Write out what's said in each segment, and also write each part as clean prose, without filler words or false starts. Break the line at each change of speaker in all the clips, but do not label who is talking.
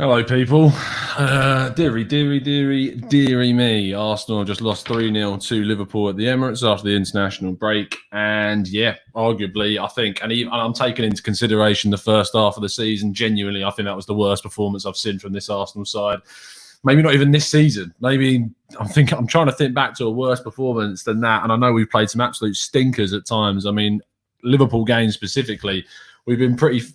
Hello, people. Deary me. Arsenal just lost 3-0 to Liverpool at the Emirates after the international break. And yeah, arguably, I think, and I'm taking into consideration the first half of the season, genuinely, I think that was the worst performance I've seen from this Arsenal side. Maybe not even this season. Maybe I'm trying to think back to a worse performance than that. And I know we've played some absolute stinkers at times. I mean, Liverpool games specifically, we've been pretty...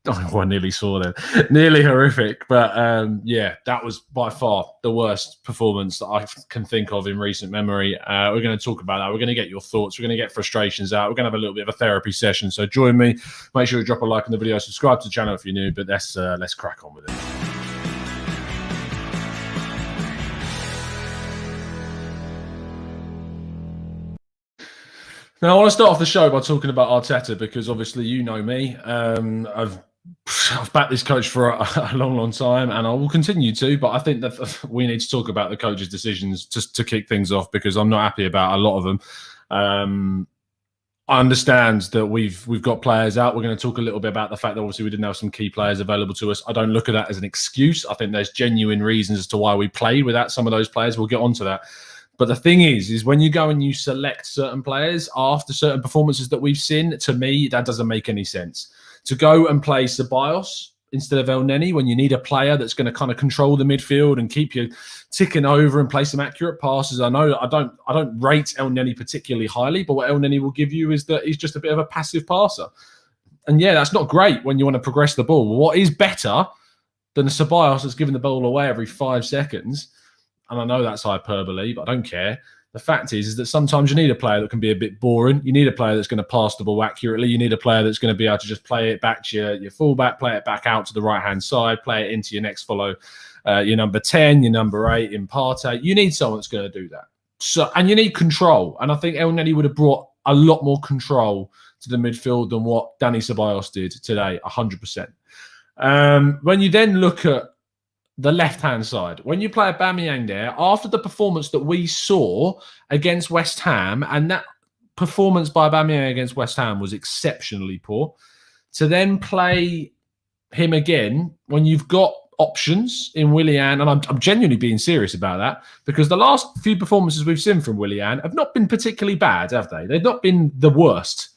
Oh, I nearly saw that. Nearly horrific. But yeah, that was by far the worst performance that I can think of in recent memory. We're going to talk about that. We're going to get your thoughts. We're going to get frustrations out. We're going to have a little bit of a therapy session. So join me. Make sure you drop a like on the video. Subscribe to the channel if you're new. But let's crack on with it. Now, I want to start off the show by talking about Arteta because obviously you know me. I've backed this coach for a long time, and I will continue to. But I think that we need to talk about the coach's decisions just to kick things off because I'm not happy about a lot of them. I understand that we've got players out. We're going to talk a little bit about the fact that obviously we didn't have some key players available to us. I don't look at that as an excuse. I think there's genuine reasons as to why we played without some of those players. We'll get onto that. But the thing is when you go and you select certain players after certain performances that we've seen, to me, that doesn't make any sense. To go and play Ceballos instead of Elneny when you need a player that's going to kind of control the midfield and keep you ticking over and play some accurate passes. I know I don't rate Elneny particularly highly, but what Elneny will give you is that he's just a bit of a passive passer. And yeah, that's not great when you want to progress the ball. What is better than a Ceballos that's giving the ball away every 5 seconds? And I know that's hyperbole, but I don't care. The fact is that sometimes you need a player that can be a bit boring. You need a player that's going to pass the ball accurately. You need a player that's going to be able to just play it back to your fullback, play it back out to the right-hand side, play it into your next follow, your number 10, your number 8 in Partey. You need someone that's going to do that. And you need control. And I think Elneny would have brought a lot more control to the midfield than what Dani Ceballos did today, 100%. When you then look at the left-hand side, when you play Aubameyang there, after the performance that we saw against West Ham, and that performance by Aubameyang against West Ham was exceptionally poor, to then play him again when you've got options in Willian, and I'm genuinely being serious about that, because the last few performances we've seen from Willian have not been particularly bad, have they? They've not been the worst.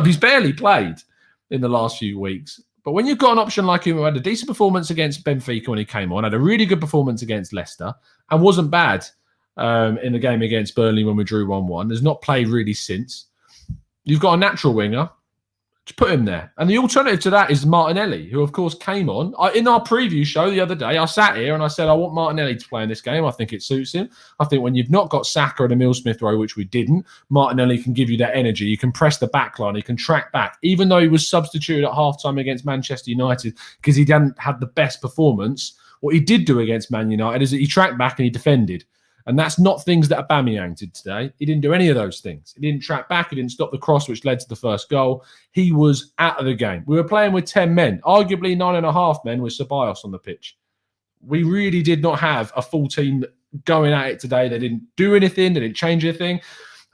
He's barely played in the last few weeks. But when you've got an option like him who had a decent performance against Benfica when he came on, had a really good performance against Leicester, and wasn't bad in the game against Burnley when we drew 1-1, has not played really since. You've got a natural winger. Just put him there. And the alternative to that is Martinelli, who, of course, came on. In our preview show the other day, I sat here and I said, I want Martinelli to play in this game. I think it suits him. I think when you've not got Saka and Emile Smith-Rowe, which we didn't, Martinelli can give you that energy. You can press the back line. He can track back. Even though he was substituted at halftime against Manchester United because he hadn't had the best performance, what he did do against Man United is that he tracked back and he defended. And that's not things that Aubameyang did today. He didn't do any of those things. He didn't track back. He didn't stop the cross, which led to the first goal. He was out of the game. We were playing with 10 men, arguably 9.5 men with Ceballos on the pitch. We really did not have a full team going at it today. They didn't do anything. They didn't change anything.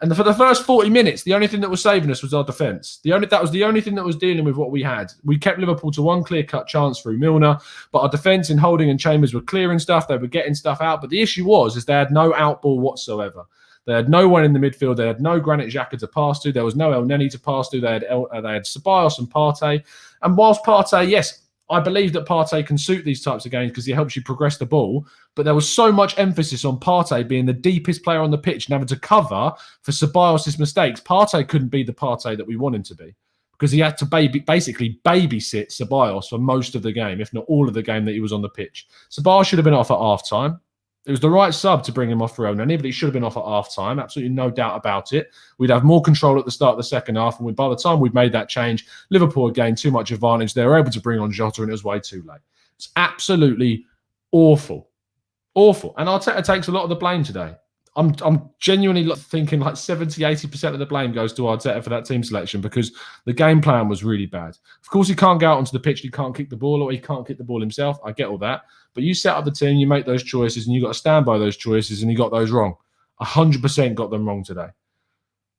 And for the first 40 minutes, the only thing that was saving us was our defence. That was the only thing that was dealing with what we had. We kept Liverpool to one clear-cut chance through Milner, but our defence in Holding and Chambers were clearing stuff. They were getting stuff out. But the issue was they had no outball whatsoever. They had no one in the midfield. They had no Granit Xhaka to pass to. There was no Elneny to pass to. They had Ceballos and Partey. And whilst Partey, yes, I believe that Partey can suit these types of games because he helps you progress the ball. But there was so much emphasis on Partey being the deepest player on the pitch and having to cover for Ceballos' mistakes. Partey couldn't be the Partey that we want him to be because he had to basically babysit Ceballos for most of the game, if not all of the game that he was on the pitch. Ceballos should have been off at half-time. It was the right sub to bring him off for Elneny, but he should have been off at half-time. Absolutely no doubt about it. We'd have more control at the start of the second half, and by the time we'd made that change, Liverpool had gained too much advantage. They were able to bring on Jota, and it was way too late. It's absolutely awful. Awful. And Arteta takes a lot of the blame today. I'm genuinely thinking like 70, 80% of the blame goes to Arteta for that team selection because the game plan was really bad. Of course, he can't go out onto the pitch. He can't kick the ball or he can't kick the ball himself. I get all that. But you set up the team, you make those choices, and you got to stand by those choices, and you got those wrong. 100% got them wrong today.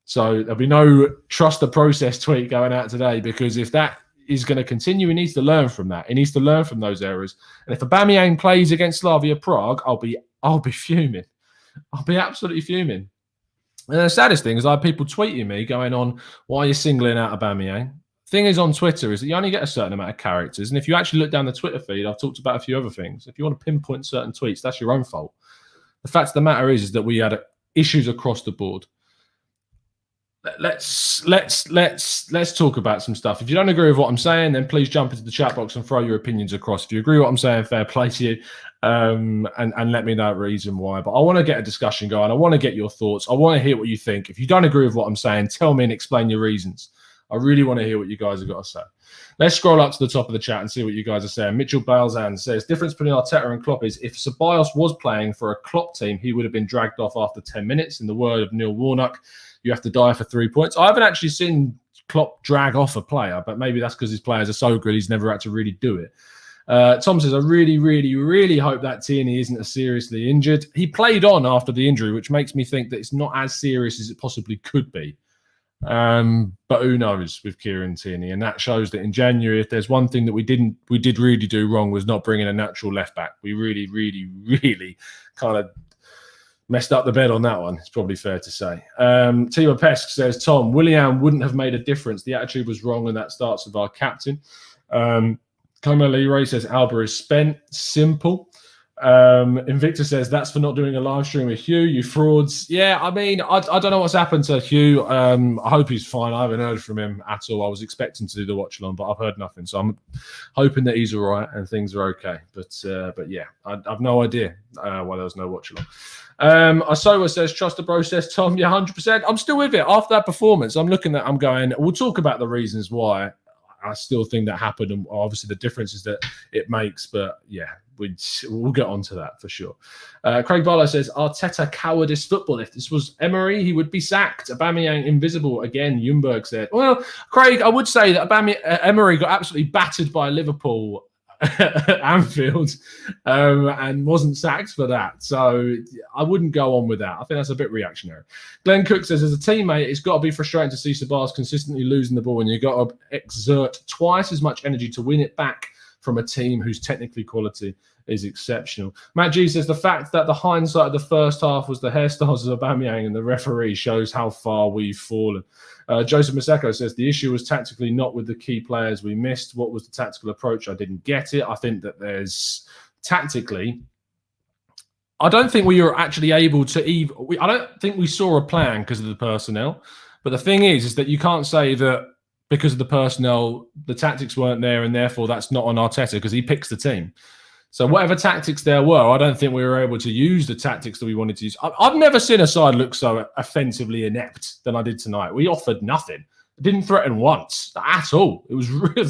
So there'll be no trust the process tweet going out today because if that is going to continue. He needs to learn from that. He needs to learn from those errors. And if Aubameyang plays against Slavia Prague, I'll be fuming. I'll be absolutely fuming. And the saddest thing is I have people tweeting me going on, why are you singling out Aubameyang? Thing is on Twitter is that you only get a certain amount of characters. And if you actually look down the Twitter feed, I've talked about a few other things. If you want to pinpoint certain tweets, that's your own fault. The fact of the matter is that we had issues across the board. Let's talk about some stuff. If you don't agree with what I'm saying, then please jump into the chat box and throw your opinions across. If you agree with what I'm saying, fair play to you, and let me know the reason why. But I want to get a discussion going. I want to get your thoughts. I want to hear what you think. If you don't agree with what I'm saying, tell me and explain your reasons. I really want to hear what you guys have got to say. Let's scroll up to the top of the chat and see what you guys are saying. Mitchell Balzan says, difference between Arteta and Klopp is if Ceballos was playing for a Klopp team, he would have been dragged off after 10 minutes. In the word of Neil Warnock, you have to die for 3 points. I haven't actually seen Klopp drag off a player, but maybe that's because his players are so good he's never had to really do it. Tom says, I really, really, really hope that Tierney isn't as seriously injured. He played on after the injury, which makes me think that it's not as serious as it possibly could be. But who knows with Kieran Tierney, and that shows that in January, if there's one thing that we did really do wrong was not bringing a natural left back. We really, really, really kind of messed up the bed on that one. It's probably fair to say. Tima Pesk says, Tom, Willian wouldn't have made a difference. The attitude was wrong, and that starts with our captain. Connor Leroy says Alba is spent. Simple. Invicta says that's for not doing a live stream with Hugh, you frauds. Yeah, I mean, I don't know what's happened to Hugh. I hope he's fine. I haven't heard from him at all. I was expecting to do the watch along, but I've heard nothing. So I'm hoping that he's all right and things are okay. But yeah, I've no idea why there was no watch along. Asowa says, trust the process, Tom. Yeah, 100%. I'm still with it. After that performance, I'm going, we'll talk about the reasons why I still think that happened, and obviously the differences that it makes. But yeah, we'll get on to that for sure. Craig Barlow says, Arteta cowardice football. If this was Emery, he would be sacked. Aubameyang invisible. Again, Jumberg said. Well, Craig, I would say that Emery got absolutely battered by Liverpool at Anfield and wasn't sacked for that. So I wouldn't go on with that. I think that's a bit reactionary. Glenn Cook says, as a teammate, it's got to be frustrating to see Ceballos consistently losing the ball, and you've got to exert twice as much energy to win it back from a team whose technically quality is exceptional. Matt G says, the fact that the hindsight of the first half was the hairstyles of Aubameyang and the referee shows how far we've fallen. Joseph Maseko says, the issue was tactically not with the key players we missed. What was the tactical approach? I didn't get it. I think that there's tactically, I don't think we were actually able to I don't think we saw a plan because of the personnel. But the thing is that you can't say that because of the personnel, the tactics weren't there, and therefore that's not on Arteta because he picks the team. So whatever tactics there were, I don't think we were able to use the tactics that we wanted to use. I've never seen a side look so offensively inept than I did tonight. We offered nothing. Didn't threaten once at all. It was real.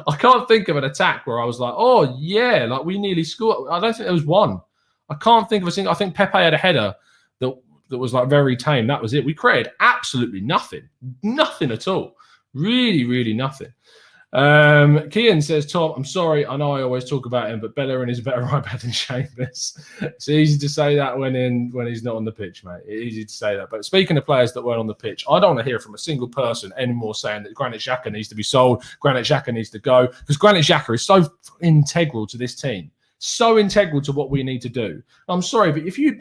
I can't think of an attack where I was like, oh, yeah, like we nearly scored. I don't think there was one. I can't think of a single. I think Pepe had a header that was like very tame. That was it. We created absolutely nothing. Nothing at all. Really, really nothing. Kian says, Tom, I'm sorry, I know I always talk about him, but Bellerin is a better right back than Chambers. It's easy to say that when he's not on the pitch, mate. It's easy to say that. But speaking of players that weren't on the pitch, I don't want to hear from a single person anymore saying that Granit Xhaka needs to be sold, Granit Xhaka needs to go, because Granit Xhaka is so integral to this team. So integral to what we need to do. I'm sorry, but if you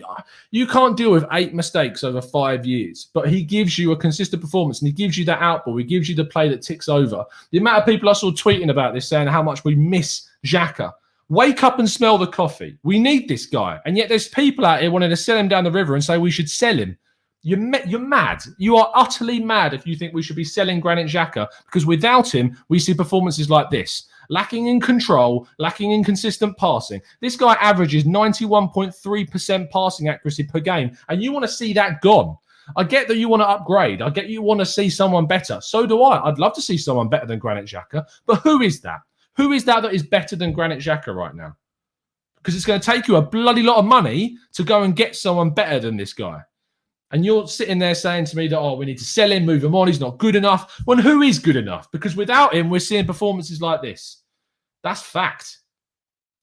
can't deal with 8 mistakes over 5 years, but he gives you a consistent performance and he gives you that outball, he gives you the play that ticks over. The amount of people I saw tweeting about this saying how much we miss Xhaka. Wake up and smell the coffee. We need this guy. And yet there's people out here wanting to sell him down the river and say we should sell him. You're mad. You are utterly mad if you think we should be selling Granit Xhaka, because without him, we see performances like this. Lacking in control, lacking in consistent passing. This guy averages 91.3% passing accuracy per game, and you want to see that gone. I get that you want to upgrade. I get you want to see someone better. So do I. I'd love to see someone better than Granit Xhaka, but who is that? Who is that is better than Granit Xhaka right now? Because it's going to take you a bloody lot of money to go and get someone better than this guy. And you're sitting there saying to me that, oh, we need to sell him, move him on, he's not good enough. Well, who is good enough? Because without him, we're seeing performances like this. That's fact.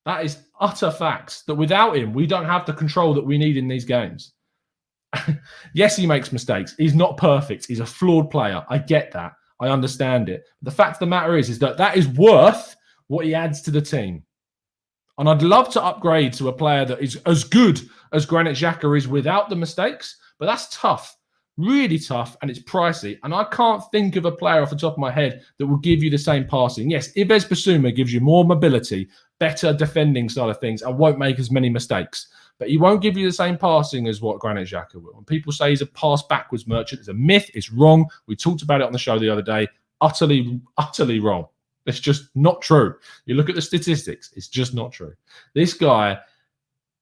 That is utter facts. That without him, we don't have the control that we need in these games. Yes, he makes mistakes. He's not perfect. He's a flawed player. I get that. I understand it. The fact of the matter is that that is worth what he adds to the team. And I'd love to upgrade to a player that is as good as Granit Xhaka is without the mistakes, but that's tough, really tough, and it's pricey. And I can't think of a player off the top of my head that will give you the same passing. Yes, Yves Bissouma gives you more mobility, better defending side of things, and won't make as many mistakes. But he won't give you the same passing as what Granit Xhaka will. When people say he's a pass backwards merchant, it's a myth. It's wrong. We talked about it on the show the other day. Utterly, utterly wrong. It's just not true. You look at the statistics, it's just not true. This guy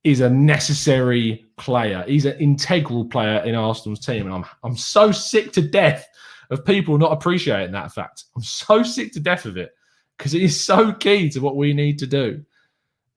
is a necessary player. He's an integral player in Arsenal's team. And I'm so sick to death of people not appreciating that fact. I'm so sick to death of it because it is so key to what we need to do.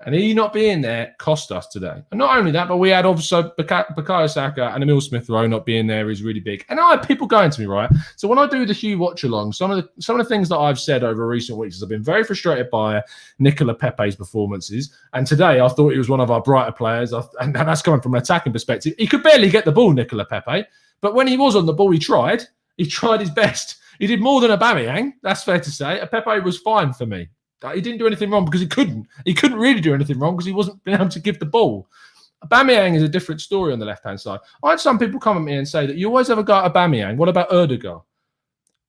And he not being there cost us today. And not only that, but we had also Bukayo Saka and Emil Smith-Rowe not being there is really big. And I had people going to me, right? So when I do the Hugh watch-along, some of the things that I've said over recent weeks is I've been very frustrated by Nicola Pepe's performances. And today I thought he was one of our brighter players. And that's coming from an attacking perspective. He could barely get the ball, Nicola Pepe. But when he was on the ball, he tried his best. He did more than Aubameyang, that's fair to say. Pepe was fine for me. He didn't do anything wrong because he couldn't. He couldn't really do anything wrong because he wasn't being able to give the ball. Aubameyang is a different story on the left-hand side. I had some people come at me and say that you always have a go at Aubameyang. What about Ødegaard?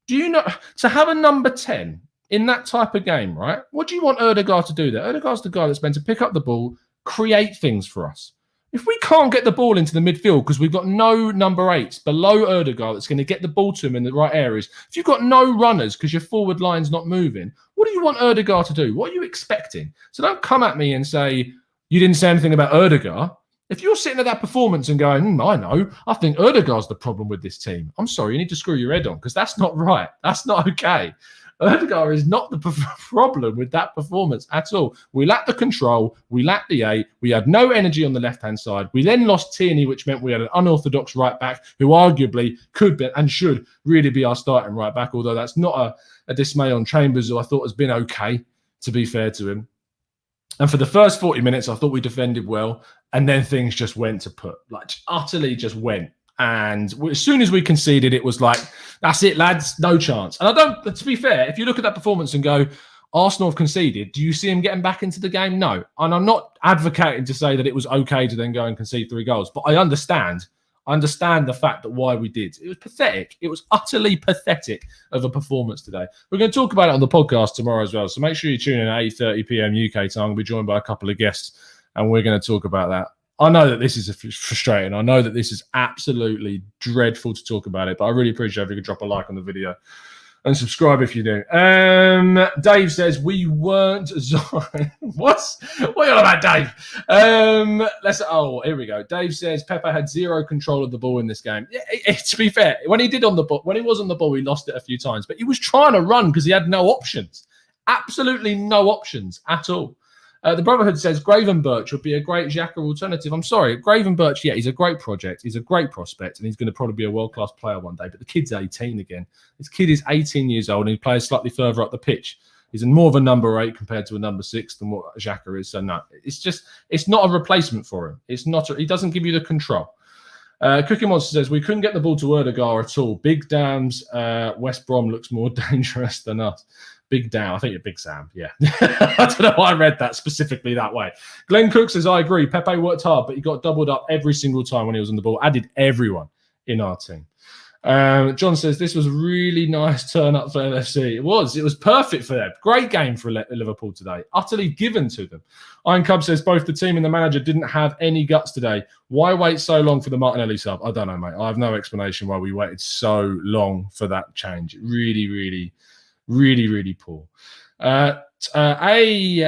Do you know, to have a number 10 in that type of game, right? What do you want Ødegaard to do there? Ødegaard's the guy that's meant to pick up the ball, create things for us. If we can't get the ball into the midfield because we've got no number 8s below Ødegaard that's going to get the ball to him in the right areas, if you've got no runners because your forward line's not moving, what do you want Ødegaard to do? What are you expecting? So don't come at me and say, you didn't say anything about Ødegaard. If you're sitting at that performance and going, I know, I think Ødegaard's the problem with this team. I'm sorry, you need to screw your head on because that's not right. That's not okay. Ødegaard is not the problem with that performance at all. We lacked the control. We lacked the 8. We had no energy on the left-hand side. We then lost Tierney, which meant we had an unorthodox right-back who arguably could be and should really be our starting right-back, although that's not a dismay on Chambers, who I thought has been okay, to be fair to him. And for the first 40 minutes, I thought we defended well, and then things just went to put. Like, utterly just went. And as soon as we conceded, it was like, that's it, lads, no chance. And I don't, to be fair, if you look at that performance and go, Arsenal have conceded, do you see him getting back into the game? No. And I'm not advocating to say that it was okay to then go and concede 3 goals, but I understand the fact that why we did. It was pathetic. It was utterly pathetic of a performance today. We're going to talk about it on the podcast tomorrow as well. So make sure you tune in at 8:30 p.m. UK time. We'll be joined by a couple of guests and we're going to talk about that. I know that this is frustrating. I know that this is absolutely dreadful to talk about it, but I really appreciate if you could drop a like on the video and subscribe if you do. Dave says we weren't. What are you on about, Dave? Here we go. Dave says Pepe had 0 control of the ball in this game. To be fair, when he was on the ball, he lost it a few times, but he was trying to run because he had no options. Absolutely no options at all. The Brotherhood says Gravenberch would be a great Xhaka alternative. I'm sorry, Gravenberch, yeah, he's a great project. He's a great prospect, and he's going to probably be a world-class player one day. But the kid's 18 again. This kid is 18 years old, and he plays slightly further up the pitch. He's more of a number 8 compared to a number 6 than what Xhaka is. So no, it's not a replacement for him. He doesn't give you the control. Cookie Monster says we couldn't get the ball to Ødegaard at all. Big Dam's West Brom looks more dangerous than us. Big Down. I think you're Big Sam. Yeah. I don't know why I read that specifically that way. Glenn Cook says, I agree. Pepe worked hard, but he got doubled up every single time when he was on the ball. Added everyone in our team. John says, this was a really nice turn up for LFC. It was perfect for them. Great game for Liverpool today. Utterly given to them. Iron Cub says, both the team and the manager didn't have any guts today. Why wait so long for the Martinelli sub? I don't know, mate. I have no explanation why we waited so long for that change. Really, really, really, really poor. Ricky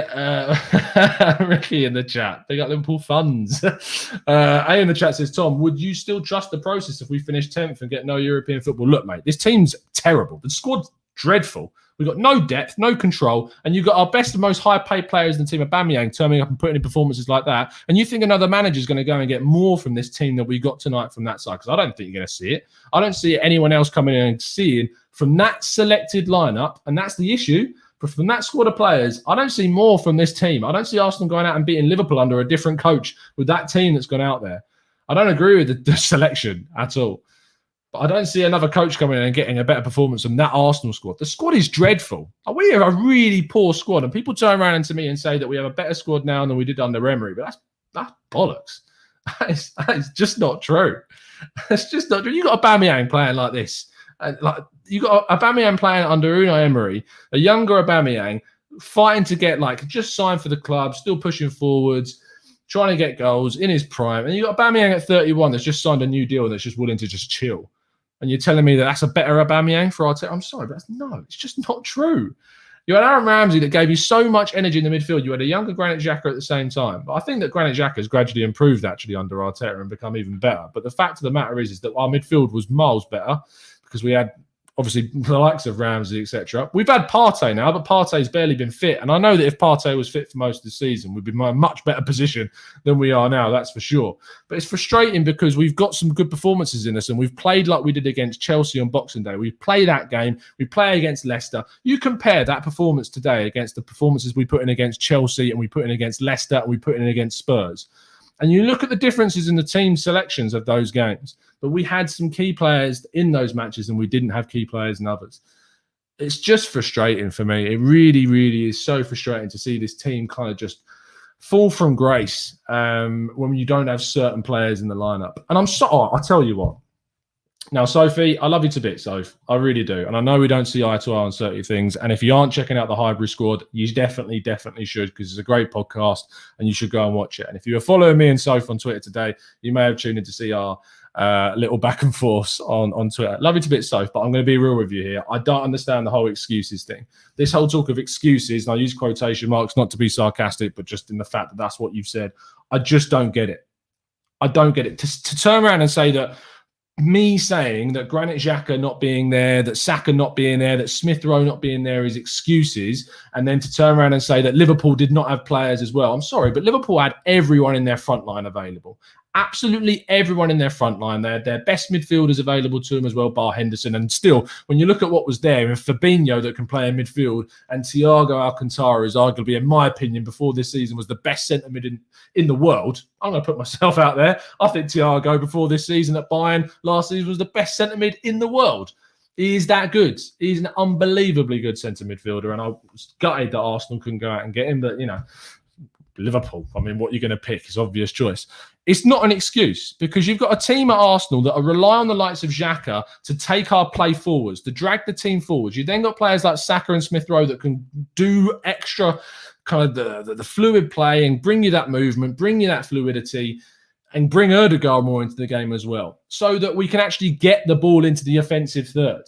in the chat. They got Liverpool funds. A in the chat says, Tom, would you still trust the process if we finish 10th and get no European football? Look, mate, this team's terrible. The squad's dreadful. We've got no depth, no control, and you've got our best and most high-paid players in the team, Aubameyang, turning up and putting in performances like that, and you think another manager's going to go and get more from this team than we got tonight from that side? Because I don't think you're going to see it. I don't see anyone else coming in and seeing from that selected lineup, and that's the issue. But from that squad of players, I don't see more from this team. I don't see Arsenal going out and beating Liverpool under a different coach with that team that's gone out there. I don't agree with the selection at all. But I don't see another coach coming in and getting a better performance than that Arsenal squad. The squad is dreadful. We have a really poor squad, and people turn around to me and say that we have a better squad now than we did under Emery. But that's bollocks. That is just not true. That's just not true. You got Aubameyang playing like this, and like you got Aubameyang playing under Unai Emery, a younger Aubameyang fighting to get just signed for the club, still pushing forwards, trying to get goals in his prime, and you got Aubameyang at 31 that's just signed a new deal that's just willing to just chill. And you're telling me that that's a better Aubameyang for Arteta? I'm sorry, but it's just not true. You had Aaron Ramsey that gave you so much energy in the midfield. You had a younger Granit Xhaka at the same time. But I think that Granit Xhaka has gradually improved actually under Arteta and become even better. But the fact of the matter is that our midfield was miles better because we had obviously the likes of Ramsey, etc. We've had Partey now, but Partey's barely been fit. And I know that if Partey was fit for most of the season, we'd be in a much better position than we are now, that's for sure. But it's frustrating because we've got some good performances in us and we've played like we did against Chelsea on Boxing Day. We play that game. We play against Leicester. You compare that performance today against the performances we put in against Chelsea and we put in against Leicester and we put in against Spurs. And you look at the differences in the team selections of those games. But we had some key players in those matches and we didn't have key players in others. It's just frustrating for me. It really, really is so frustrating to see this team kind of just fall from grace when you don't have certain players in the lineup. And I'll tell you what. Now, Sophie, I love you to bits, Soph. I really do. And I know we don't see eye to eye on certain things. And if you aren't checking out the Highbury Squad, you definitely should, because it's a great podcast and you should go and watch it. And if you were following me and Soph on Twitter today, you may have tuned in to see our little back and forth on Twitter. Love you to bits, Soph, but I'm going to be real with you here. I don't understand the whole excuses thing. This whole talk of excuses, and I use quotation marks not to be sarcastic, but just in the fact that that's what you've said. I just don't get it. I don't get it. To turn around and say that me saying that Granit Xhaka not being there, that Saka not being there, that Smith Rowe not being there is excuses, and then to turn around and say that Liverpool did not have players as well. I'm sorry, but Liverpool had everyone in their front line available. Absolutely everyone in their front line. They had their best midfielders available to them as well, bar Henderson. And still, when you look at what was there, and Fabinho that can play in midfield, and Thiago Alcantara is arguably, in my opinion, before this season was the best centre mid in the world. I'm going to put myself out there. I think Thiago before this season at Bayern last season was the best centre mid in the world. He is that good. He's an unbelievably good centre midfielder. And I was gutted that Arsenal couldn't go out and get him. But, Liverpool, I mean, what you're going to pick is obvious choice. It's not an excuse because you've got a team at Arsenal that rely on the likes of Xhaka to take our play forwards, to drag the team forwards. You then got players like Saka and Smith Rowe that can do extra kind of the fluid play and bring you that movement, bring you that fluidity, and bring Ødegaard more into the game as well, so that we can actually get the ball into the offensive third.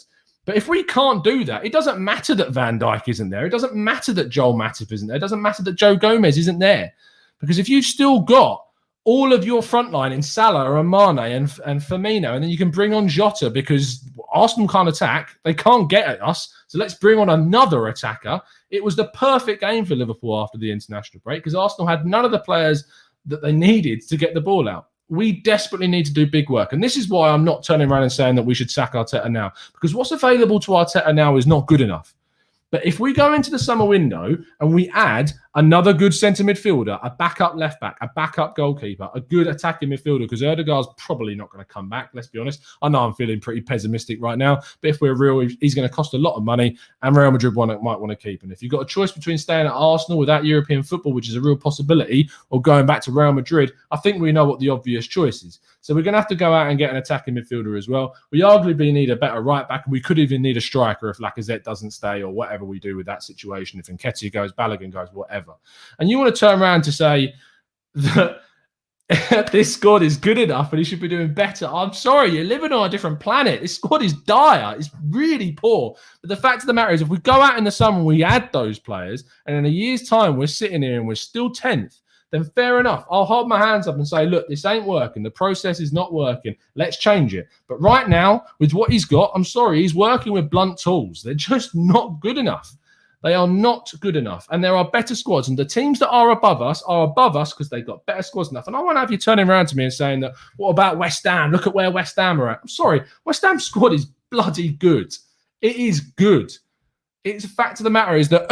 But if we can't do that, it doesn't matter that Van Dijk isn't there. It doesn't matter that Joel Matip isn't there. It doesn't matter that Joe Gomez isn't there. Because if you've still got all of your front line in Salah and Mane and Firmino, and then you can bring on Jota because Arsenal can't attack. They can't get at us. So let's bring on another attacker. It was the perfect game for Liverpool after the international break because Arsenal had none of the players that they needed to get the ball out. We desperately need to do big work. And this is why I'm not turning around and saying that we should sack Arteta now. Because what's available to Arteta now is not good enough. But if we go into the summer window and we add another good centre midfielder, a backup left back, a backup goalkeeper, a good attacking midfielder, because Ødegaard's probably not going to come back, let's be honest. I know I'm feeling pretty pessimistic right now, but if we're real, he's going to cost a lot of money and Real Madrid might want to keep him. If you've got a choice between staying at Arsenal without European football, which is a real possibility, or going back to Real Madrid, I think we know what the obvious choice is. So we're going to have to go out and get an attacking midfielder as well. We arguably need a better right back, and we could even need a striker if Lacazette doesn't stay or whatever we do with that situation. If Nketiah goes, Balogun goes, whatever. And you want to turn around to say that this squad is good enough and he should be doing better. I'm sorry, you're living on a different planet. This squad is dire. It's really poor. But the fact of the matter is, if we go out in the summer and we add those players, and in a year's time we're sitting here and we're still 10th, then fair enough. I'll hold my hands up and say, look, this ain't working. The process is not working. Let's change it. But right now, with what he's got, I'm sorry, he's working with blunt tools. They're just not good enough. They are not good enough. And there are better squads. And the teams that are above us because they've got better squads enough. And I won't have you turning around to me and saying that, what about West Ham? Look at where West Ham are at. I'm sorry. West Ham's squad is bloody good. It is good. It's a fact of the matter is that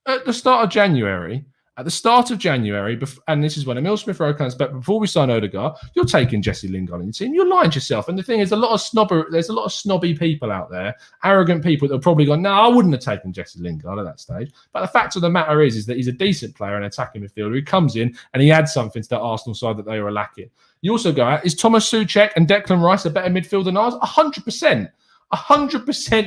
at the start of January, At the start of January, and this is when Emile Smith-Rowe comes back, before we sign Odegaard, you're taking Jesse Lingard in your team. You're lying to yourself. And the thing is, there's a lot of snobby people out there, arrogant people that have probably gone, no, I wouldn't have taken Jesse Lingard at that stage. But the fact of the matter is that he's a decent player, an attacking midfielder who comes in and he adds something to that Arsenal side that they were lacking. You also go out, is Thomas Souček and Declan Rice a better midfielder than ours? 100%. 100%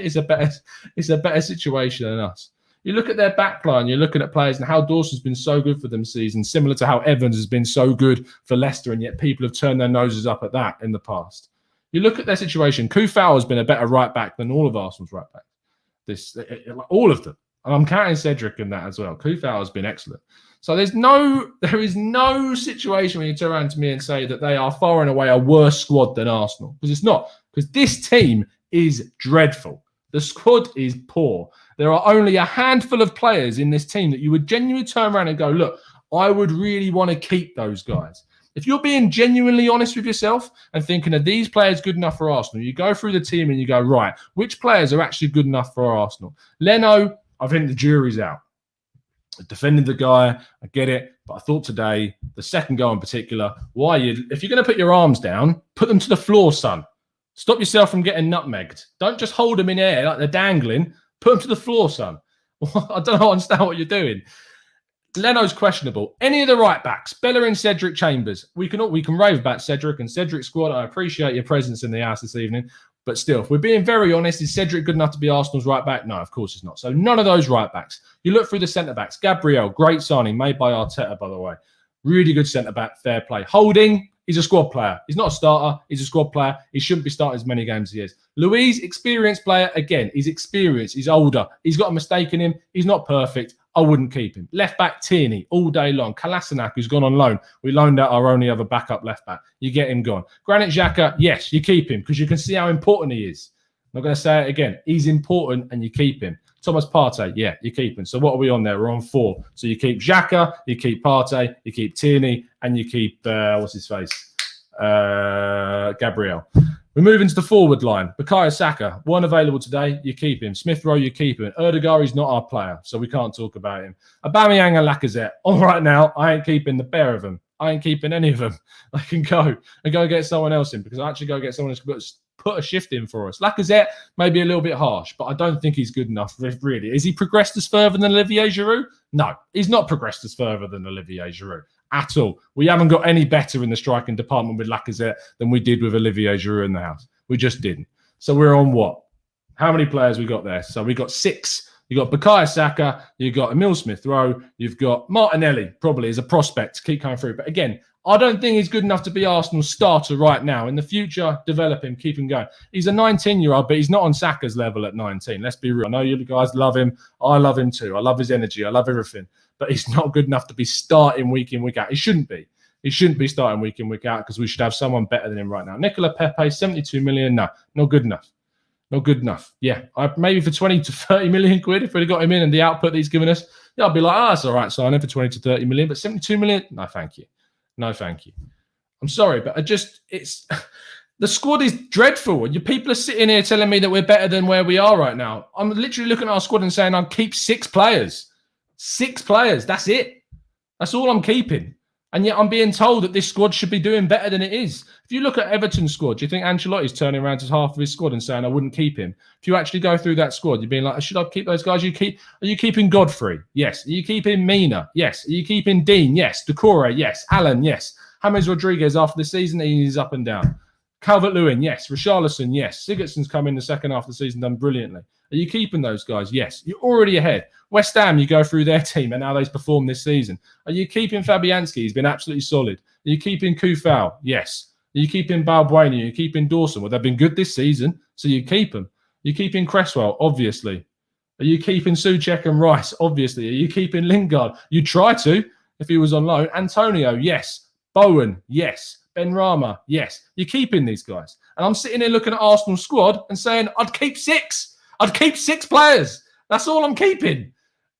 is a better situation than us. You look at their backline, you're looking at players and how Dawson's been so good for them this season, similar to how Evans has been so good for Leicester, and yet people have turned their noses up at that in the past. You look at their situation, Kufau has been a better right back than all of Arsenal's right backs. All of them. And I'm counting Cedric in that as well. Kufau has been excellent. So there is no situation where you turn around to me and say that they are far and away a worse squad than Arsenal. Because it's not. Because this team is dreadful. The squad is poor. There are only a handful of players in this team that you would genuinely turn around and go, look, I would really want to keep those guys. If you're being genuinely honest with yourself and thinking, are these players good enough for Arsenal? You go through the team and you go, right, which players are actually good enough for Arsenal? Leno, I think the jury's out. I defended the guy, I get it, but I thought today, the second goal in particular, if you're going to put your arms down, put them to the floor, son. Stop yourself from getting nutmegged. Don't just hold them in air like they're dangling. Put them to the floor, son. I don't understand what you're doing. Leno's questionable. Any of the right backs, Bellerin, Cedric, Chambers. We can rave about Cedric and Cedric's squad. I appreciate your presence in the house this evening. But still, if we're being very honest, is Cedric good enough to be Arsenal's right back? No, of course he's not. So none of those right backs. You look through the centre backs. Gabriel, great signing, made by Arteta, by the way. Really good centre back, fair play. Holding, he's a squad player. He's not a starter. He's a squad player. He shouldn't be starting as many games as he is. Luiz, experienced player. Again, he's experienced. He's older. He's got a mistake in him. He's not perfect. I wouldn't keep him. Left back, Tierney, all day long. Kolasinac, who's gone on loan. We loaned out our only other backup left back. You get him gone. Granit Xhaka, yes, you keep him because you can see how important he is. I'm not going to say it again. He's important and you keep him. Thomas Partey, yeah, you keep him. So what are we on there? We're on 4. So you keep Xhaka, you keep Partey, you keep Tierney, and you keep, what's his face? Gabriel. We move into the forward line. Bukayo Saka, one available today, you keep him. Smith-Rowe, you keep him. Odegaard is not our player, so we can't talk about him. Aubameyang and Lacazette. All right now, I ain't keeping the pair of them. I ain't keeping any of them. I can go and go get someone else in because I actually go get someone else put a shift in for us. Lacazette may be a little bit harsh, but I don't think he's good enough, really. Is he progressed as further than Olivier Giroud? No, he's not progressed as further than Olivier Giroud at all. We haven't got any better in the striking department with Lacazette than we did with Olivier Giroud in the house. We just didn't. So we're on what? How many players we got there? So we got 6. You got Bukayo Saka, you got Emile Smith-Rowe, you've got Martinelli, probably as a prospect to keep coming through. But again, I don't think he's good enough to be Arsenal's starter right now. In the future, develop him, keep him going. He's a 19-year-old, but he's not on Saka's level at 19. Let's be real. I know you guys love him. I love him too. I love his energy. I love everything. But he's not good enough to be starting week in, week out. He shouldn't be. He shouldn't be starting week in, week out because we should have someone better than him right now. Nicola Pepe, 72 million. No, not good enough. Not good enough. Yeah, maybe for 20 to 30 million quid, if we'd have got him in and the output that he's given us, yeah, I'd be like, that's all right, sign him for 20 to 30 million. But 72 million? No, thank you. No, thank you. I'm sorry, but it's the squad is dreadful. You people are sitting here telling me that we're better than where we are right now. I'm literally looking at our squad and saying I'll keep 6 players. 6 players. That's it. That's all I'm keeping. And yet I'm being told that this squad should be doing better than it is. If you look at Everton's squad, do you think Ancelotti's turning around to half of his squad and saying I wouldn't keep him? If you actually go through that squad, you're being like, should I keep those guys? Are you keeping Godfrey? Yes. Are you keeping Mina? Yes. Are you keeping Dean? Yes. Decore? Yes. Allen? Yes. James Rodriguez after the season, he's up and down. Calvert-Lewin? Yes. Richarlison? Yes. Sigurdsson's come in the second half of the season, done brilliantly. Are you keeping those guys? Yes. You're already ahead. West Ham, you go through their team and how they've performed this season. Are you keeping Fabianski? He's been absolutely solid. Are you keeping Kufau? Yes. Are you keeping Balbuena? Are you keeping Dawson? Well, they've been good this season, so you keep them. Are you keeping Cresswell? Obviously. Are you keeping Souček and Rice? Obviously. Are you keeping Lingard? You try to if he was on loan. Antonio? Yes. Bowen? Yes. Benrahma? Yes. You're keeping these guys. And I'm sitting here looking at Arsenal's squad and saying, I'd keep 6. I'd keep 6 players. That's all I'm keeping.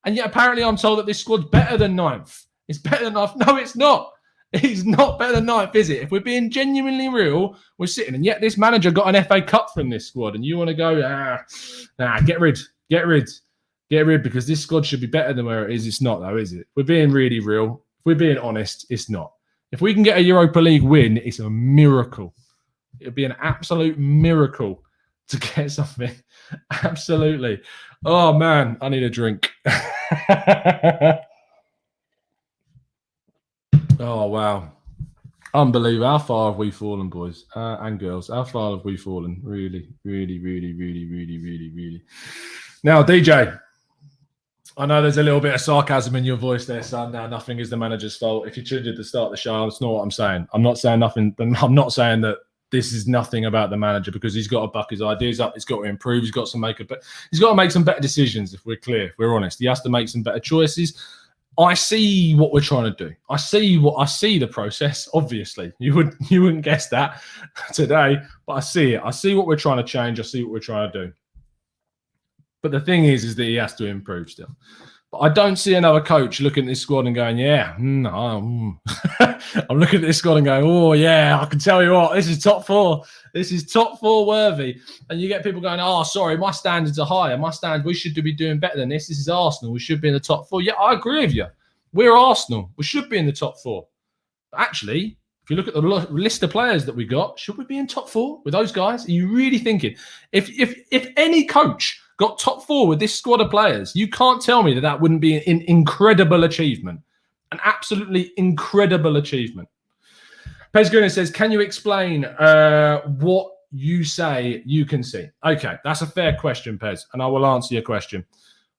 And yet apparently I'm told that this squad's better than 9th. It's better than 9th. No, it's not. It's not better than 9th, is it? If we're being genuinely real, we're sitting. And yet this manager got an FA Cup from this squad. And you want to go, get rid. Get rid, because this squad should be better than where it is. It's not, though, is it? We're being really real. If we're being honest, it's not. If we can get a Europa League win, it's a miracle. It'd be an absolute miracle to get something. Absolutely. Oh, man, I need a drink. Oh, wow. Unbelievable. How far have we fallen, boys and girls? How far have we fallen? Really, really, really, really, really, really, really. Now, DJ, I know there's a little bit of sarcasm in your voice there, son. Now, nothing is the manager's fault. If you tuned at the start of the show, that's not what I'm saying. I'm not saying nothing. I'm not saying that this is nothing about the manager, because he's got to buck his ideas up. He's got to improve. He's got to make some better decisions. If we're clear, if we're honest, he has to make some better choices. I see what we're trying to do. I see the process. Obviously, you wouldn't guess that today, but I see it. I see what we're trying to change. I see what we're trying to do. But the thing is that he has to improve still. But I don't see another coach looking at this squad and going, I'm looking at this squad and going, oh, yeah, I can tell you what, this is top four. This is top four worthy. And you get people going, oh, sorry, my standards are higher. We should be doing better than this. This is Arsenal. We should be in the top four. Yeah, I agree with you. We're Arsenal. We should be in the top four. But actually, if you look at the list of players that we got, should we be in top four with those guys? Are you really thinking? If any coach got top four with this squad of players, you can't tell me that wouldn't be an incredible achievement. An absolutely incredible achievement. Pezguna says, can you explain what you say you can see? Okay, that's a fair question, Pez, and I will answer your question.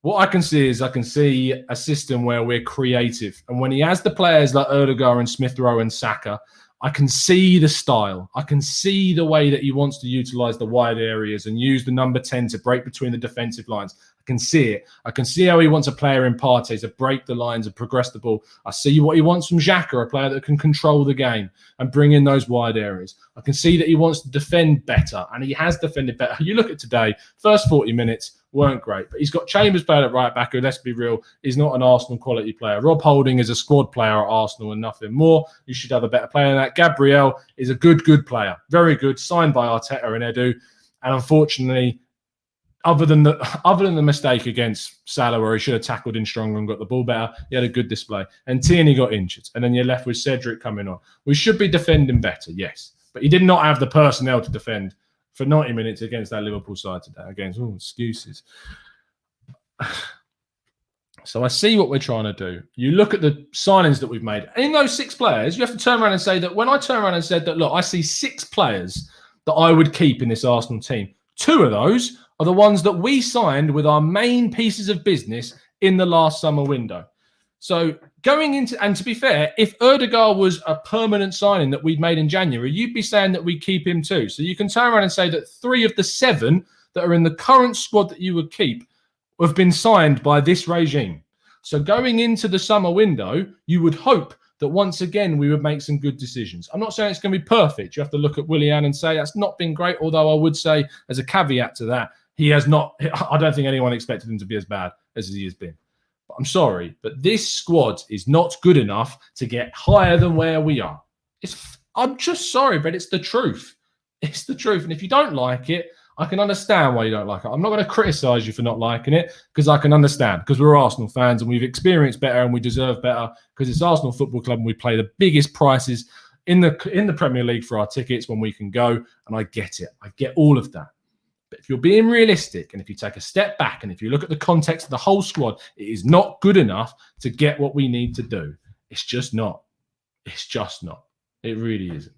What I can see is a system where we're creative. And when he has the players like Odegaard and Smith Rowe and Saka, I can see the style. I can see the way that he wants to utilize the wide areas and use the number 10 to break between the defensive lines. I can see it. I can see how he wants a player in Partey to break the lines and progress the ball. I see what he wants from Xhaka, a player that can control the game and bring in those wide areas. I can see that he wants to defend better, and he has defended better. You look at today, first 40 minutes weren't great, but he's got Chambers playing at right back, who, let's be real, is not an Arsenal quality player. Rob Holding is a squad player at Arsenal and nothing more. You should have a better player than that. Gabriel is a good player. Very good, signed by Arteta and Edu. And unfortunately, other than the mistake against Salah, where he should have tackled in stronger and got the ball better, he had a good display. And Tierney got injured. And then you're left with Cedric coming on. We should be defending better, yes. But he did not have the personnel to defend for 90 minutes against that Liverpool side today. Excuses. So I see what we're trying to do. You look at the signings that we've made. In those 6 players, you have to turn around and say that when I turn around and said that, look, I see 6 players that I would keep in this Arsenal team. 2 of those are the ones that we signed with our main pieces of business in the last summer window. So going into, and to be fair, if Odegaard was a permanent signing that we'd made in January, you'd be saying that we keep him too. So you can turn around and say that 3 of the 7 that are in the current squad that you would keep have been signed by this regime. So going into the summer window, you would hope that once again we would make some good decisions. I'm not saying it's going to be perfect. You have to look at Willian and say that's not been great, although I would say as a caveat to that, he has not, I don't think anyone expected him to be as bad as he has been. But I'm sorry, but this squad is not good enough to get higher than where we are. I'm just sorry, but it's the truth. It's the truth. And if you don't like it, I can understand why you don't like it. I'm not going to criticise you for not liking it, because I can understand, because we're Arsenal fans and we've experienced better and we deserve better, because it's Arsenal Football Club and we pay the biggest prices in the Premier League for our tickets when we can go. And I get it. I get all of that. But if you're being realistic and if you take a step back and if you look at the context of the whole squad, it is not good enough to get what we need to do. It's just not. It's just not. It really isn't.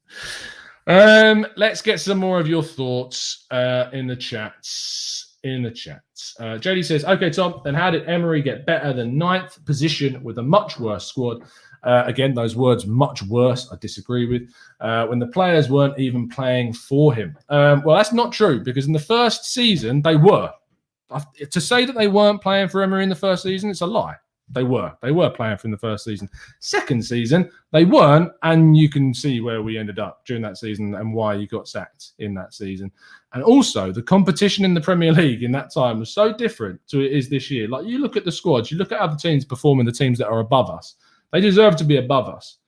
Let's get some more of your thoughts in the chats. JD says, okay, Tom, then how did Emery get better than 9th position with a much worse squad? Again, those words, much worse, I disagree with, when the players weren't even playing for him. Well, that's not true, because in the first season, they were. To say that they weren't playing for Emery in the first season, it's a lie. They were playing for him the first season. Second season, they weren't, and you can see where we ended up during that season and why he got sacked in that season. And also, the competition in the Premier League in that time was so different to it is this year. Like, you look at the squads, you look at other teams performing, the teams that are above us. They deserve to be above us.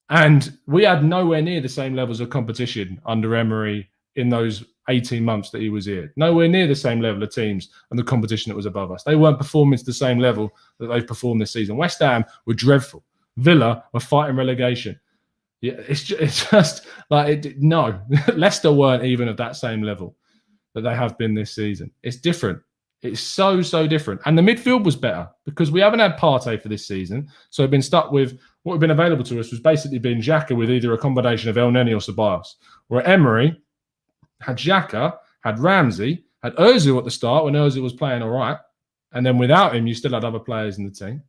And we had nowhere near the same levels of competition under Emery in those 18 months that he was here. Nowhere near the same level of teams and the competition that was above us. They weren't performing to the same level that they've performed this season. West Ham were dreadful. Villa were fighting relegation. Yeah, it's just like, no, Leicester weren't even at that same level that they have been this season. It's different. It's so different. And the midfield was better because we haven't had Partey for this season. So we've been stuck with what had been available to us was basically being Xhaka with either a combination of El Neni or Ceballos. Where Emery had Xhaka, had Ramsey, had Ozil at the start when Ozil was playing all right. And then without him, you still had other players in the team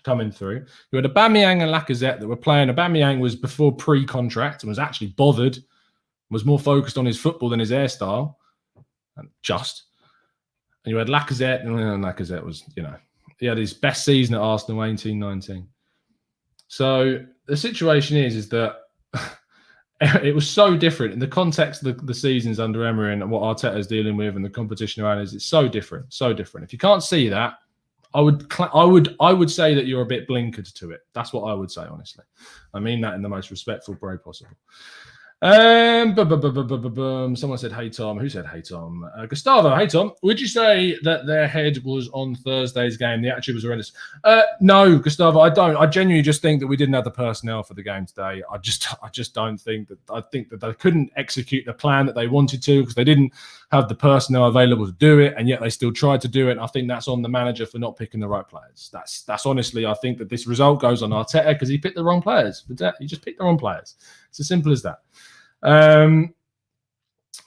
coming through. You had Aubameyang and Lacazette that were playing. Aubameyang was before pre-contract and was actually bothered, was more focused on his football than his hairstyle. And you had Lacazette, and Lacazette was, he had his best season at Arsenal 18-19. So the situation is that it was so different in the context of the seasons under Emery and what Arteta's dealing with and the competition around us. It's so different, so different. If you can't see that, I would say that you're a bit blinkered to it. That's what I would say, honestly. I mean that in the most respectful way possible. Someone said, hey, Tom. Who said, hey, Tom? Gustavo, hey, Tom. Would you say that their head was on Thursday's game? The attitude was horrendous. No, Gustavo, I don't. I genuinely just think that we didn't have the personnel for the game today. I just don't think that. I think that they couldn't execute the plan that they wanted to because they didn't have the personnel available to do it, and yet they still tried to do it. And I think that's on the manager for not picking the right players. That's honestly, I think that this result goes on Arteta because he picked the wrong players. He just picked the wrong players. It's as simple as that.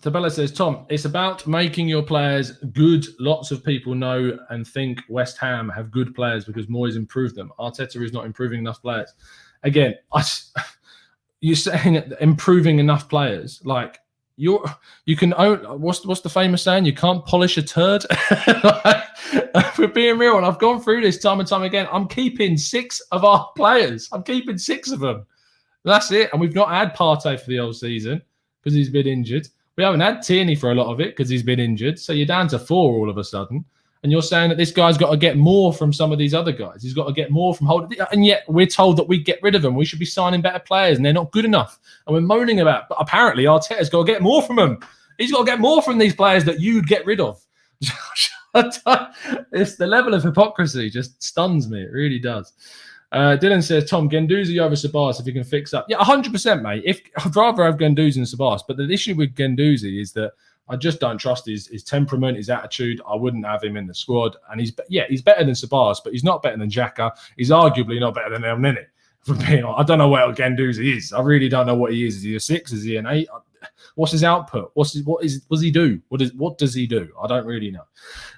Tabella says, Tom, it's about making your players good. Lots of people know and think West Ham have good players because Moyes improved them. Arteta is not improving enough players. Again, you're saying improving enough players. Like you can own. What's the famous saying? You can't polish a turd. If we're being real, and I've gone through this time and time again. I'm keeping 6 of our players. I'm keeping 6 of them. That's it. And we've not had Partey for the whole season because he's been injured. We haven't had Tierney for a lot of it because he's been injured. So you're down to 4 all of a sudden. And you're saying that this guy's got to get more from some of these other guys. He's got to get more from holding. And yet we're told that we get rid of them. We should be signing better players and they're not good enough. And we're moaning about it. But apparently Arteta's got to get more from them. He's got to get more from these players that you'd get rid of. It's the level of hypocrisy just stuns me. It really does. Dylan says, Tom, Guendouzi over Ceballos if he can fix up. Yeah, 100%, mate. I'd rather have Guendouzi than Ceballos. But the issue with Guendouzi is that I just don't trust his temperament, his attitude. I wouldn't have him in the squad. And he's better than Ceballos, but he's not better than Xhaka. He's arguably not better than El Neni. I don't know what Guendouzi is. I really don't know what he is. Is he a 6? Is he an 8? What's his output? What does he do? What does he do? I don't really know.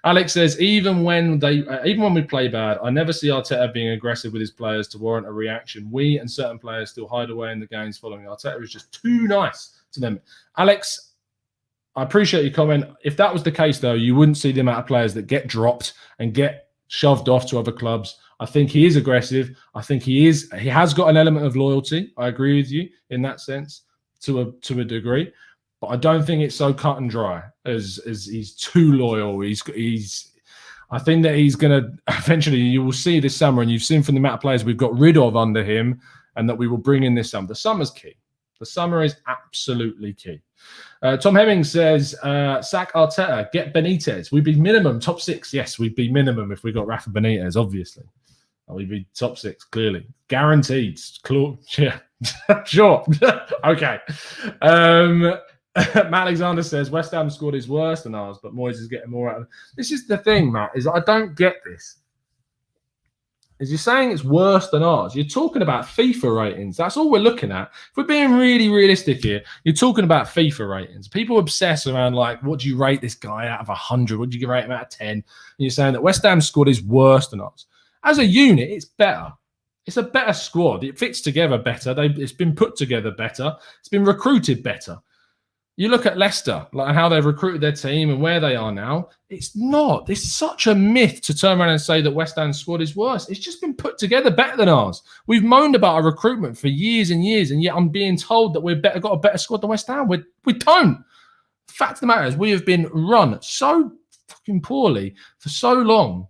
Alex says, even when we play bad, I never see Arteta being aggressive with his players to warrant a reaction. We and certain players still hide away in the games following. Arteta is just too nice to them. Alex, I appreciate your comment. If that was the case, though, you wouldn't see the amount of players that get dropped and get shoved off to other clubs. I think he is aggressive. I think he has got an element of loyalty. I agree with you in that sense to a degree. But I don't think it's so cut and dry as he's too loyal. I think that he's going to eventually, you will see this summer, and you've seen from the amount of players we've got rid of under him and that we will bring in this summer. The summer's key. The summer is absolutely key. Tom Hemming says, sack Arteta, get Benitez. We'd be minimum top 6. Yes, we'd be minimum if we got Rafa Benitez, obviously. We'd be top 6, clearly. Guaranteed. Yeah, sure. Okay. Matt Alexander says, West Ham squad is worse than ours, but Moyes is getting more out of it. This is the thing, Matt, is I don't get this. Is you're saying it's worse than ours. You're talking about FIFA ratings. That's all we're looking at. If we're being really realistic here, you're talking about FIFA ratings. People obsess around, like, what do you rate this guy out of 100? What do you rate him out of 10? And you're saying that West Ham squad is worse than ours. As a unit, it's better. It's a better squad. It fits together better. It's been put together better. It's been recruited better. You look at Leicester, like how they've recruited their team and where they are now. It's not. It's such a myth to turn around and say that West Ham's squad is worse. It's just been put together better than ours. We've moaned about our recruitment for years and years, and yet I'm being told that we've got a better squad than West Ham. We don't. The fact of the matter is we have been run so fucking poorly for so long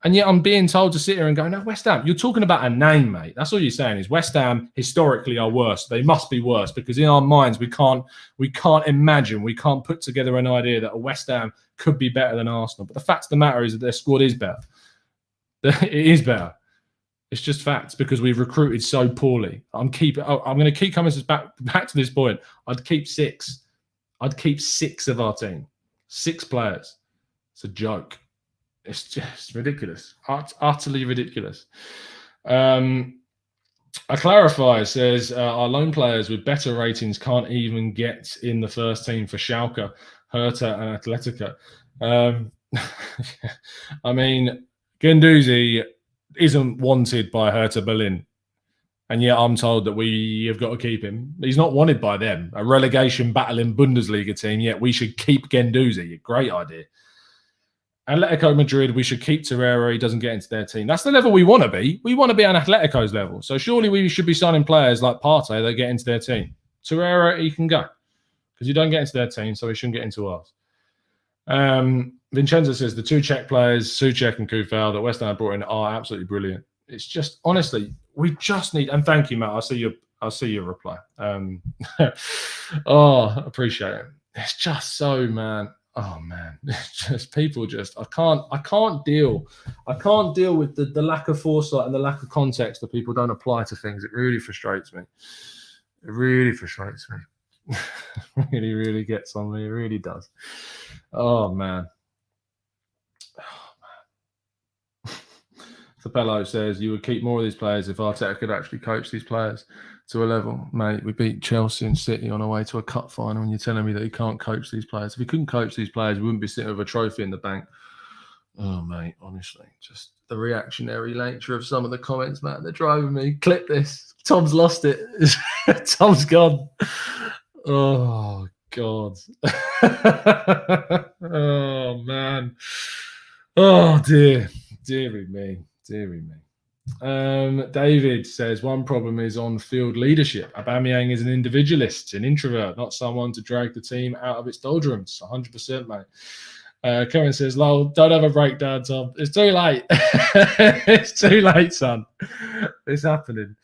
And yet I'm being told to sit here and go, no, West Ham, you're talking about a name, mate. That's all you're saying is West Ham historically are worse. They must be worse because in our minds, we can't imagine, we can't put together an idea that a West Ham could be better than Arsenal. But the fact of the matter is that their squad is better. It is better. It's just facts because we've recruited so poorly. I'm going to keep coming back to this point. I'd keep 6. I'd keep 6 of our team. 6 players. It's a joke. It's just ridiculous. Utterly ridiculous. I clarify, says our loan players with better ratings can't even get in the first team for Schalke, Hertha and Atletico. I mean, Guendouzi isn't wanted by Hertha Berlin. And yet I'm told that we have got to keep him. He's not wanted by them. A relegation battling Bundesliga team, yet we should keep Guendouzi. A great idea. Atletico Madrid, we should keep Torreira. He doesn't get into their team. That's the level we want to be. We want to be on Atletico's level. So surely we should be signing players like Partey that get into their team. Torreira, he can go. Because you don't get into their team, so he shouldn't get into ours. Vincenzo says the 2 Czech players, Souček and Kufal, that West Ham brought in are absolutely brilliant. It's just, honestly, we just need, and thank you, Matt. I'll see your reply. Appreciate it. It's just so, man. Oh man, it's just people just I can't deal with the lack of foresight and the lack of context that people don't apply to things. It really frustrates me. It really frustrates me. Really, really gets on me. It really does. Oh man. Fabello says you would keep more of these players if Arteta could actually coach these players to a level. Mate, we beat Chelsea and City on our way to a cup final and you're telling me that he can't coach these players. If he couldn't coach these players, we wouldn't be sitting with a trophy in the bank. Oh, mate, honestly, just the reactionary nature of some of the comments, man, they're driving me. Clip this. Tom's lost it. Tom's gone. Oh, God. Oh, man. Oh, dear. Deary me. Deary me. David says one problem is on-field leadership. Aubameyang is an individualist, an introvert, not someone to drag the team out of its doldrums. 100%, mate. Karen says, "Lol, don't have a breakdown, Tom. It's too late. It's too late, son. It's happening."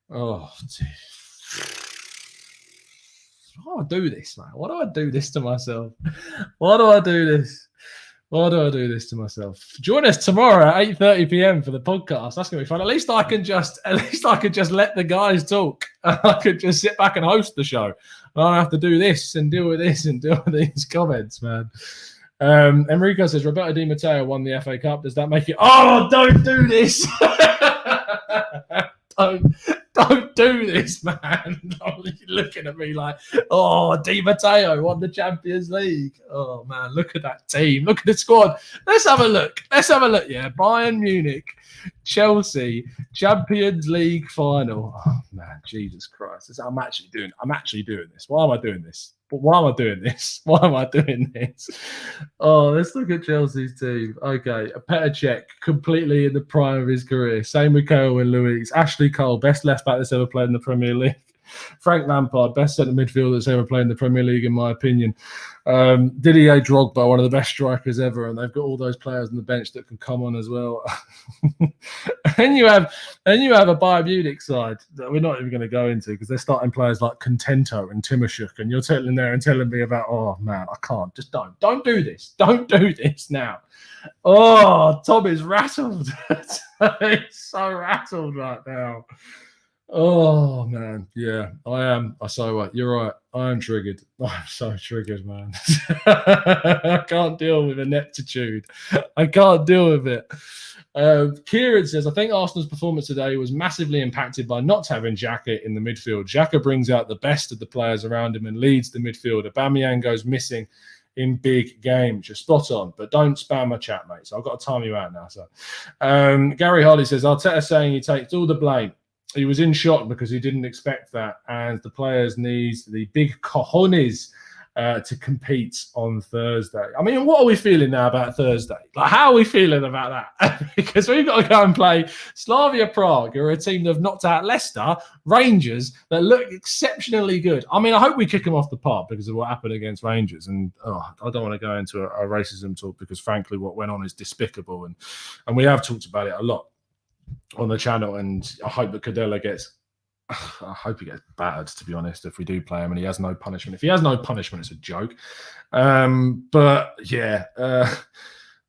Oh, dear. Why do I do this, man? Why do I do this to myself? Why do I do this? Why do I do this to myself? Join us tomorrow at 8:30 p.m. for the podcast. That's gonna be fun. At least I can just let the guys talk. I could just sit back and host the show. I don't have to do this and deal with this and deal with these comments, man. Enrico says Roberto Di Matteo won the FA Cup. Does that make it? Oh, don't do this! Don't do this, man. You're looking at me like, oh, Di Matteo won the Champions League. Oh, man, look at that team. Look at the squad. Let's have a look. Yeah, Bayern Munich, Chelsea, Champions League final. Oh, man, Jesus Christ. I'm actually doing this. Why am I doing this? Why am I doing this? Oh, let's look at Chelsea's team. Okay, Petr Cech, completely in the prime of his career. Same with Kerwin Lewis. Ashley Cole, best left back that's ever played in the Premier League. Frank Lampard, best centre midfielder that's ever played in the Premier League, in my opinion. Didier Drogba, one of the best strikers ever, and they've got all those players on the bench that can come on as well. and you have a Bayern Munich side that we're not even going to go into because they're starting players like Contento and Timoshuk, and you're telling me about, oh man, I can't. Just don't do this. Don't do this now. Oh, Tom is rattled. He's so rattled right now. Oh man, yeah, I am. I say what you're right. I am triggered. I'm so triggered, man. I can't deal with ineptitude. I can't deal with it. Kieran says, I think Arsenal's performance today was massively impacted by not having Xhaka in the midfield. Xhaka brings out the best of the players around him and leads the midfield. Aubameyang goes missing in big games. You're spot on, but don't spam my chat, mate. So I've got to time you out now. So Gary Harley says, Arteta saying he takes all the blame. He was in shock because he didn't expect that, and the players need the big cojones to compete on Thursday. I mean, what are we feeling now about Thursday? Like, how are we feeling about that? Because we've got to go and play Slavia Prague, who are a team that have knocked out Leicester, Rangers, that look exceptionally good. I mean, I hope we kick them off the park because of what happened against Rangers. And I don't want to go into a racism talk because, frankly, what went on is despicable. And we have talked about it a lot on the channel. And I hope that Cadella gets... I hope he gets battered, to be honest, if we do play him and he has no punishment. If he has no punishment, it's a joke. But yeah,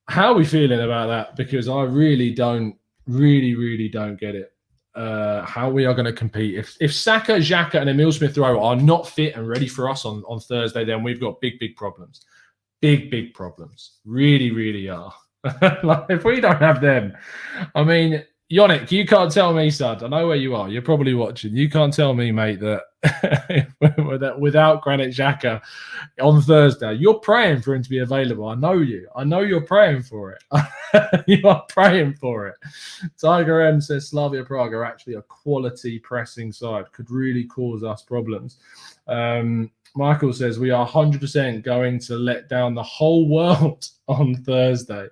how are we feeling about that? Because I really don't get it. How we are going to compete. If Saka, Xhaka and Emil Smith-Rowe are not fit and ready for us on Thursday, then we've got big problems. Big problems. Really are. Like, if we don't have them, I mean... Yannick, you can't tell me, Sud. I know where you are. You're probably watching. You can't tell me, mate, that without Granit Xhaka on Thursday, you're praying for him to be available. I know you. I know you're praying for it. You are praying for it. Tiger M says Slavia Prague are actually a quality pressing side. Could really cause us problems. Michael says we are 100% going to let down the whole world on Thursday.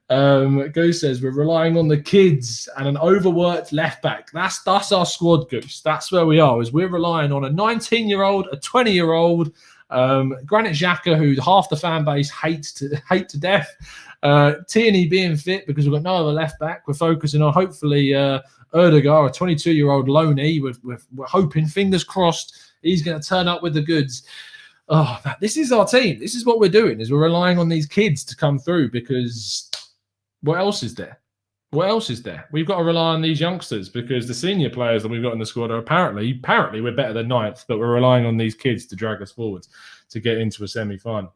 Goose says we're relying on the kids and an overworked left back. That's our squad, Goose. That's where we are. Is we're relying on a 19-year-old, a 20-year-old, Granit Xhaka, who half the fan base hate to death. Tierney being fit because we've got no other left back. We're focusing on hopefully Erdegar, a 22-year-old loanee. We're hoping, fingers crossed, he's going to turn up with the goods. Oh, this is our team. This is what we're doing, is we're relying on these kids to come through because what else is there? What else is there? We've got to rely on these youngsters because the senior players that we've got in the squad are apparently we're better than ninth, but we're relying on these kids to drag us forwards to get into a semi-final.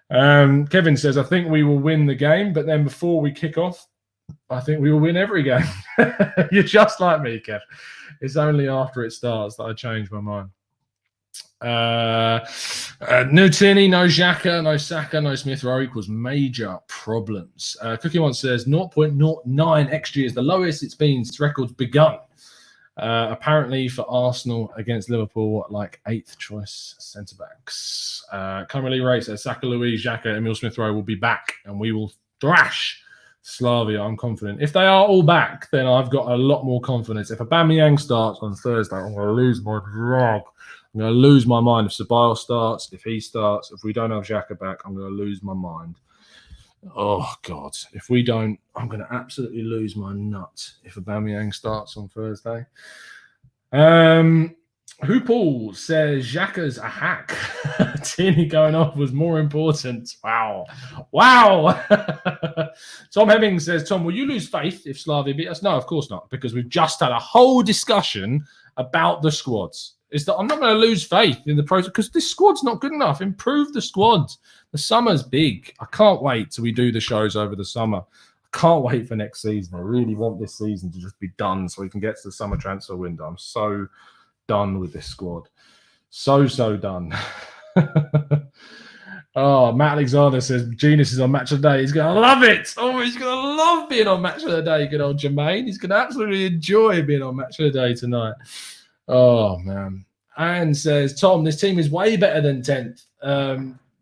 Kevin says, I think we will win the game, but then before we kick off, I think we will win every game. You're just like me, Kev. It's only after it starts that I change my mind. No Tierney, no Xhaka, no Saka, no Smith-Rowe equals major problems. Cookie One says 0.09 XG is the lowest it's been since records begun. Apparently for Arsenal against Liverpool, like 8th choice centre-backs. Currently rates says Saka, Luiz, Xhaka, Emil Smith-Rowe will be back and we will thrash Slavia. I'm confident. If they are all back, then I've got a lot more confidence. If Aubameyang starts on Thursday, I'm going to lose my drag. I'm going to lose my mind. If Ceballos starts, if he starts, if we don't have Xhaka back, I'm going to lose my mind. Oh, God. If we don't, I'm going to absolutely lose my nut if Aubameyang starts on Thursday. Paul says Xhaka's a hack. Tierney going off was more important. Wow. Tom Hemming says, Tom, will you lose faith if Slavia beat us? No, of course not, because we've just had a whole discussion about the squads. Is that I'm not going to lose faith in the process because this squad's not good enough. Improve the squad. The summer's big. I can't wait till we do the shows over the summer. I can't wait for next season. I really want this season to just be done so we can get to the summer transfer window. I'm so done with this squad. So done. Oh, Matt Alexander says Genius is on Match of the Day. He's going to love it. Oh, he's going to love being on Match of the Day, good old Jermaine. He's going to absolutely enjoy being on Match of the Day tonight. Oh, man. Anne says, Tom, this team is way better than 10th.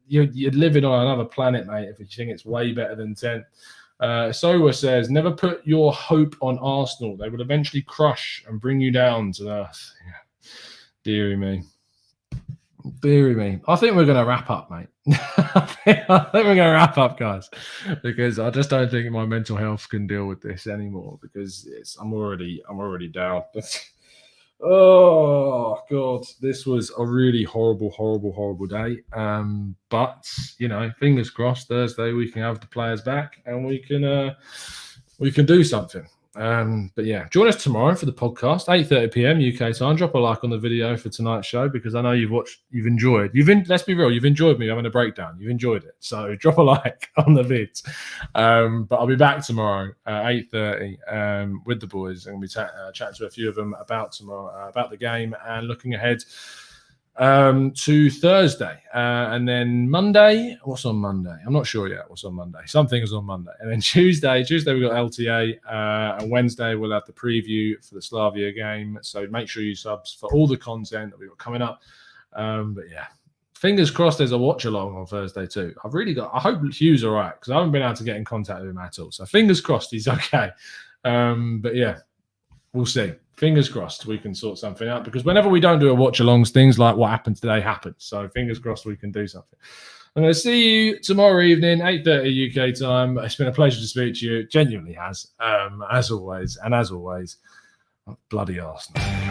You're living on another planet, mate, if you think it's way better than 10th. Sowa says, never put your hope on Arsenal. They will eventually crush and bring you down to earth. Yeah. Deary me. I think we're going to wrap up, mate. I think we're going to wrap up, guys, because I just don't think my mental health can deal with this anymore because I'm already down. Oh, God, this was a really horrible day. But, fingers crossed Thursday we can have the players back and we can do something. But yeah, join us tomorrow for the podcast, 8:30 p.m. UK time. Drop a like on the video for tonight's show because I know you've enjoyed. Let's be real, you've enjoyed me having a breakdown. You've enjoyed it, so drop a like on the vids. But I'll be back tomorrow at 8:30 with the boys, and we'll be chatting to a few of them about tomorrow, about the game, and looking ahead to Thursday, and then Monday. What's on Monday? I'm not sure yet. What's on Monday? Something is on Monday, and then Tuesday we've got LTA, and Wednesday we'll have the preview for the Slavia game. So make sure you subs for all the content that we've got coming up. But yeah, Fingers crossed there's a watch along on Thursday too. I hope Hugh's all right, because I haven't been able to get in contact with him at all. So fingers crossed he's okay. But yeah, we'll see. Fingers crossed we can sort something out, because whenever we don't do a watch alongs, things like what happened today happen. So fingers crossed we can do something. I'm going to see you tomorrow evening, 8:30 UK time. It's been a pleasure to speak to you. It genuinely has, as always. And as always, bloody Arsenal.